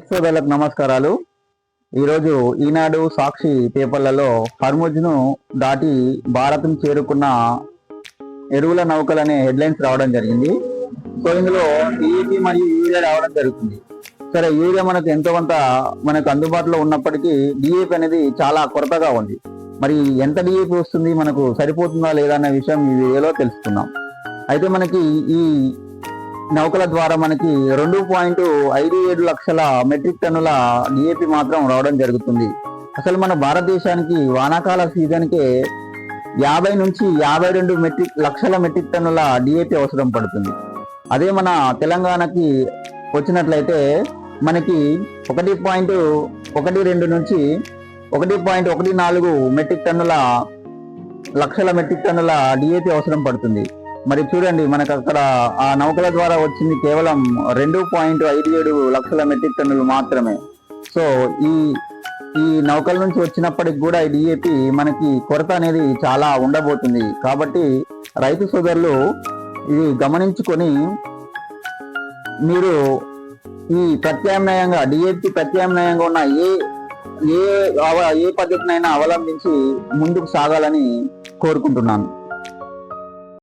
సోదరులకు నమస్కారాలు. ఈరోజు ఈనాడు సాక్షి పేపర్లలో హర్ముజ్ను దాటి భారత్ను చేరుకున్న ఎరువుల నౌకలు అనే హెడ్లైన్స్ రావడం జరిగింది. సో ఇందులో డిఏపి మరియు యూరియా రావడం జరుగుతుంది. సరే, యూరియా మనకు ఎంతో కొంత మనకు అందుబాటులో ఉన్నప్పటికీ డిఏపి అనేది చాలా కొరతగా ఉంది. మరి ఎంత డిఏపి వస్తుంది, మనకు సరిపోతుందా లేదా అనే విషయం ఈ వీడియోలో తెలుసుకుందాం. అయితే మనకి ఈ నౌకల ద్వారా మనకి 2.57 లక్షల మెట్రిక్ టన్నుల డిఏపి మాత్రం రావడం జరుగుతుంది. అసలు మన భారతదేశానికి వానాకాల సీజన్కే 50 నుంచి 52 లక్షల మెట్రిక్ టన్నుల డిఏపి అవసరం పడుతుంది. అదే మన తెలంగాణకి వచ్చినట్లయితే మనకి 1.12 నుంచి 1.14 లక్షల మెట్రిక్ టన్నుల డిఏపి అవసరం పడుతుంది. మరి చూడండి, మనకు అక్కడ ఆ నౌకల ద్వారా వచ్చింది కేవలం 2.57 లక్షల మెట్రిక్ టన్నులు మాత్రమే. సో ఈ నౌకల నుంచి వచ్చినప్పటికి కూడా ఈ డిఏపి మనకి కొరత అనేది చాలా ఉండబోతుంది. కాబట్టి రైతు సోదరులు ఇది గమనించుకొని మీరు ఈ ప్రత్యామ్నాయంగా డిఏపి ప్రత్యామ్నాయంగా ఉన్న ఏ పద్ధతినైనా అవలంబించి ముందుకు సాగాలని కోరుకుంటున్నాను.